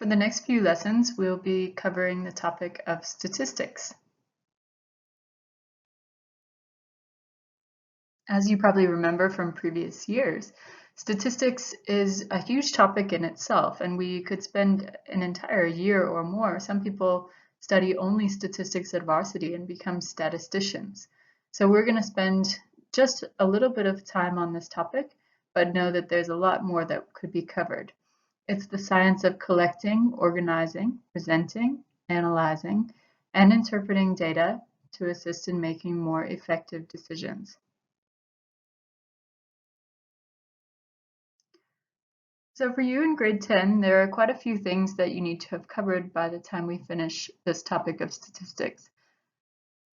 For the next few lessons, we'll be covering the topic of statistics. As you probably remember from previous years, statistics is a huge topic in itself, and we could spend an entire year or more. Some people study only statistics at varsity and become statisticians. So we're going to spend just a little bit of time on this topic, but know that there's a lot more that could be covered. It's the science of collecting, organizing, presenting, analyzing, and interpreting data to assist in making more effective decisions. So for you in grade 10, there are quite a few things that you need to have covered by the time we finish this topic of statistics.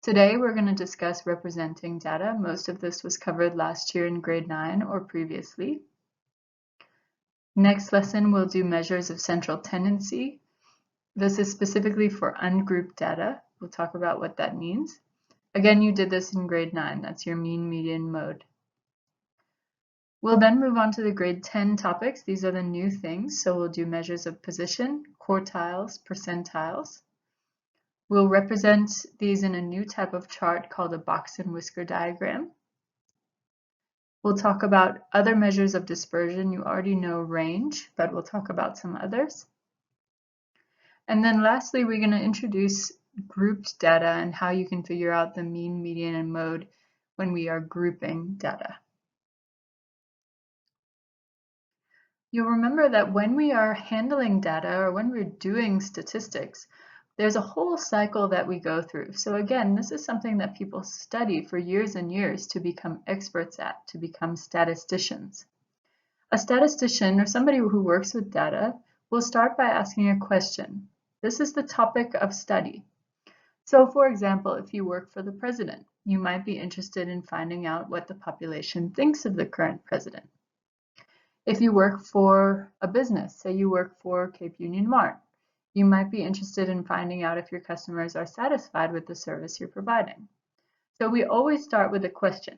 Today, we're going to discuss representing data. Most of this was covered last year in grade 9 or previously. Next lesson, we'll do measures of central tendency. This is specifically for ungrouped data. We'll talk about what that means. Again, you did this in grade 9. That's your mean, median, mode. We'll then move on to the grade 10 topics. These are the new things. So we'll do measures of position, quartiles, percentiles. We'll represent these in a new type of chart called a box and whisker diagram. We'll talk about other measures of dispersion. You already know range, but we'll talk about some others. And then lastly, we're going to introduce grouped data and how you can figure out the mean, median, and mode when we are grouping data. You'll remember that when we are handling data or when we're doing statistics, there's a whole cycle that we go through. So again, this is something that people study for years and years to become experts at, to become statisticians. A statistician or somebody who works with data will start by asking a question. This is the topic of study. So for example, if you work for the president, you might be interested in finding out what the population thinks of the current president. If you work for a business, say you work for Cape Union Mart, you might be interested in finding out if your customers are satisfied with the service you're providing. So we always start with a question.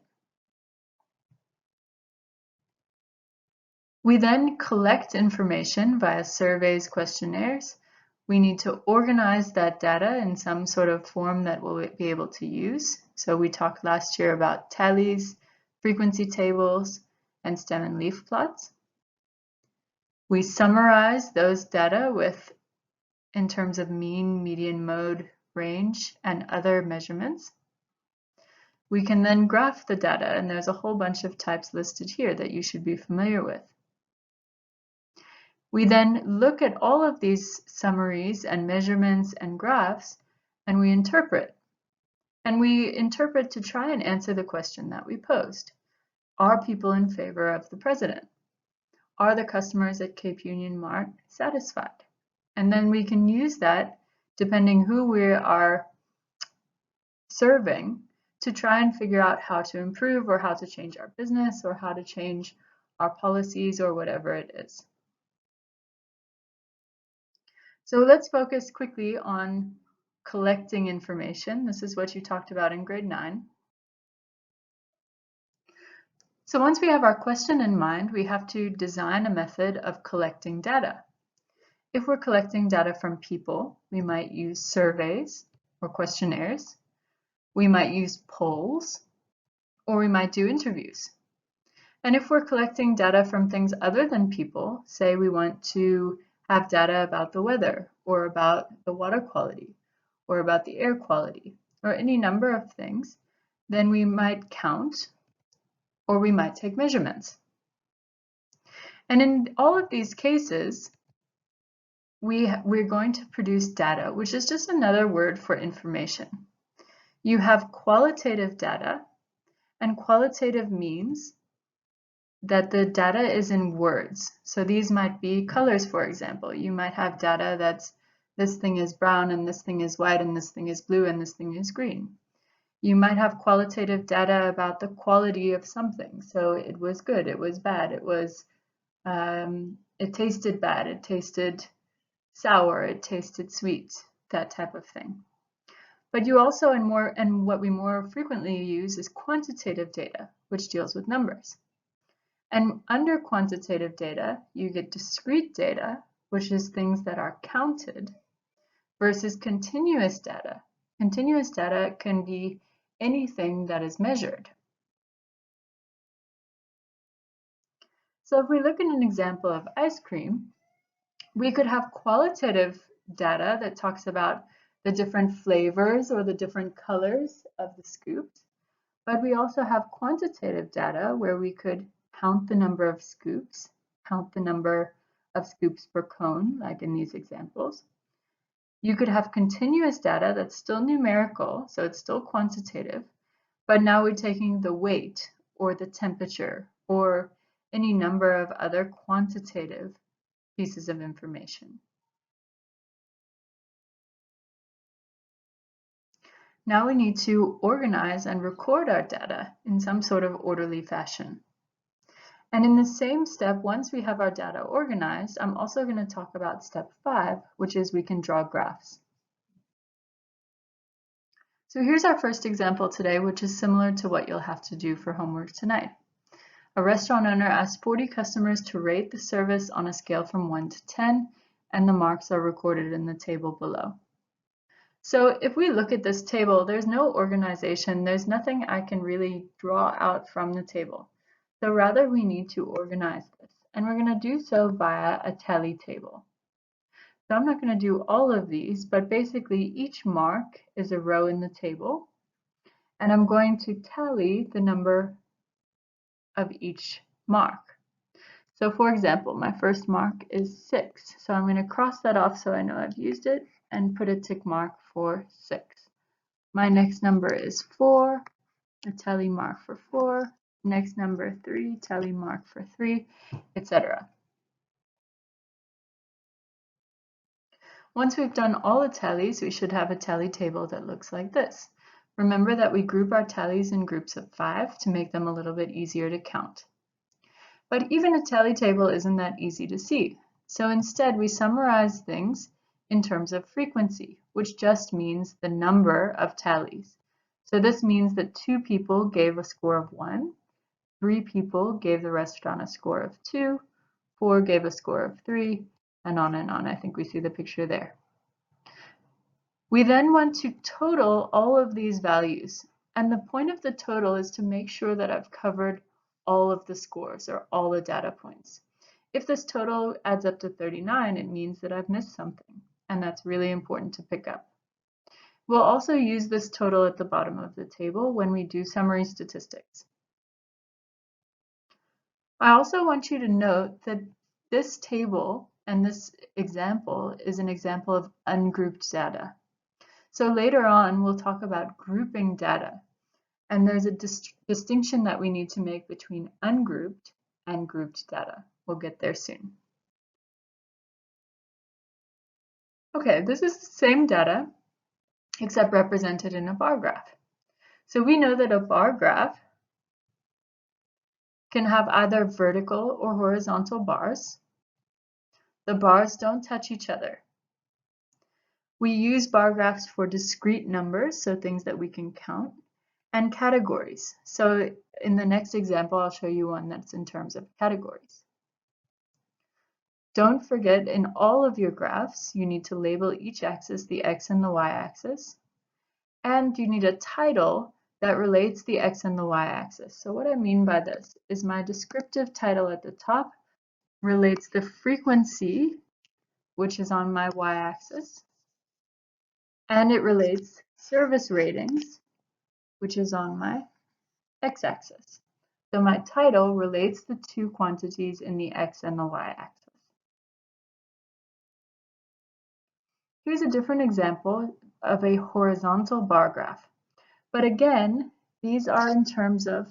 We then collect information via surveys, questionnaires. We need to organize that data in some sort of form that we'll be able to use. So we talked last year about tallies, frequency tables, and stem and leaf plots. We summarize those data in terms of mean, median, mode, range, and other measurements. We can then graph the data, and there's a whole bunch of types listed here that you should be familiar with. We then look at all of these summaries and measurements and graphs, and we interpret. And we interpret to try and answer the question that we posed. Are people in favor of the president? Are the customers at Cape Union Mart satisfied? And then we can use that, depending who we are serving, to try and figure out how to improve or how to change our business or how to change our policies or whatever it is. So let's focus quickly on collecting information. This is what you talked about in grade 9. So once we have our question in mind, we have to design a method of collecting data. If we're collecting data from people, we might use surveys or questionnaires. We might use polls, or we might do interviews. And if we're collecting data from things other than people, say we want to have data about the weather, or about the water quality, or about the air quality, or any number of things, then we might count, or we might take measurements. And in all of these cases, we're going to produce data, which is just another word for information. You have qualitative data, and qualitative means that the data is in words. So these might be colors, for example. You might have data that's this thing is brown, and this thing is white, and this thing is blue, and this thing is green. You might have qualitative data about the quality of something. So it was good, it was bad, it tasted bad, it tasted sour, it tasted sweet, that type of thing. But you also, and what we more frequently use is quantitative data, which deals with numbers. And under quantitative data, you get discrete data, which is things that are counted, versus continuous data. Continuous data can be anything that is measured. So if we look at an example of ice cream, we could have qualitative data that talks about the different flavors or the different colors of the scoops, but we also have quantitative data where we could count the number of scoops, count the number of scoops per cone, like in these examples. You could have continuous data that's still numerical, so it's still quantitative, but now we're taking the weight or the temperature or any number of other quantitative pieces of information. Now we need to organize and record our data in some sort of orderly fashion. And in the same step, once we have our data organized, I'm also going to talk about step 5, which is we can draw graphs. So here's our first example today, which is similar to what you'll have to do for homework tonight. A restaurant owner asked 40 customers to rate the service on a scale from 1 to 10, and the marks are recorded in the table below. So if we look at this table, there's no organization, there's nothing I can really draw out from the table. So rather we need to organize this, and we're going to do so via a tally table. So I'm not going to do all of these, but basically each mark is a row in the table, and I'm going to tally the number of each mark. So for example, my first mark is 6, so I'm going to cross that off so I know I've used it and put a tick mark for 6. My next number is 4, a tally mark for 4, next number 3, tally mark for 3, etc. Once we've done all the tallies, we should have a tally table that looks like this. Remember that we group our tallies in groups of 5 to make them a little bit easier to count. But even a tally table isn't that easy to see. So instead, we summarize things in terms of frequency, which just means the number of tallies. So this means that 2 people gave a score of 1, 3 people gave the restaurant a score of 2, 4 gave a score of 3, and on and on. I think we see the picture there. We then want to total all of these values. And the point of the total is to make sure that I've covered all of the scores or all the data points. If this total adds up to 39, it means that I've missed something, and that's really important to pick up. We'll also use this total at the bottom of the table when we do summary statistics. I also want you to note that this table and this example is an example of ungrouped data. So later on, we'll talk about grouping data. And there's a distinction that we need to make between ungrouped and grouped data. We'll get there soon. Okay, this is the same data, except represented in a bar graph. So we know that a bar graph can have either vertical or horizontal bars. The bars don't touch each other. We use bar graphs for discrete numbers, so things that we can count, and categories. So in the next example, I'll show you one that's in terms of categories. Don't forget, in all of your graphs, you need to label each axis the x and the y axis, and you need a title that relates the x and the y axis. So what I mean by this is my descriptive title at the top relates the frequency, which is on my y axis, and it relates service ratings, which is on my x-axis. So my title relates the two quantities in the x and the y-axis. Here's a different example of a horizontal bar graph. But again, these are in terms of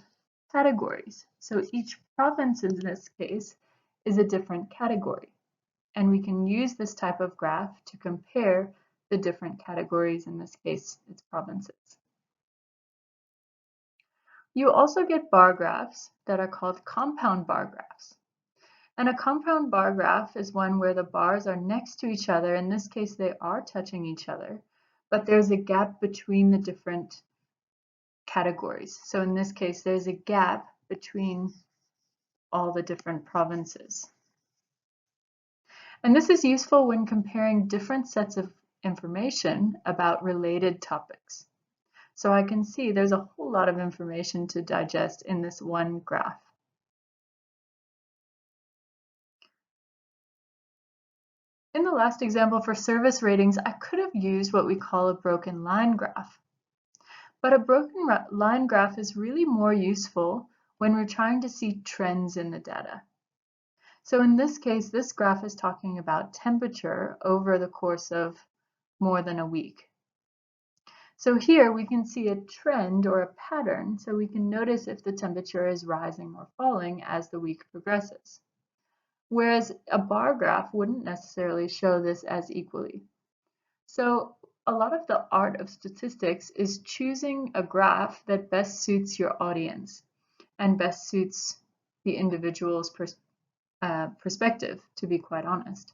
categories. So each province in this case is a different category. And we can use this type of graph to compare the different categories, in this case, its provinces. You also get bar graphs that are called compound bar graphs. And a compound bar graph is one where the bars are next to each other. In this case, they are touching each other, but there's a gap between the different categories. So in this case, there's a gap between all the different provinces. And this is useful when comparing different sets of information about related topics. So I can see there's a whole lot of information to digest in this one graph. In the last example for service ratings, I could have used what we call a broken line graph. But a broken line graph is really more useful when we're trying to see trends in the data. So in this case, this graph is talking about temperature over the course of more than a week. So here we can see a trend or a pattern, so we can notice if the temperature is rising or falling as the week progresses. Whereas a bar graph wouldn't necessarily show this as equally. So a lot of the art of statistics is choosing a graph that best suits your audience and best suits the individual's perspective, to be quite honest.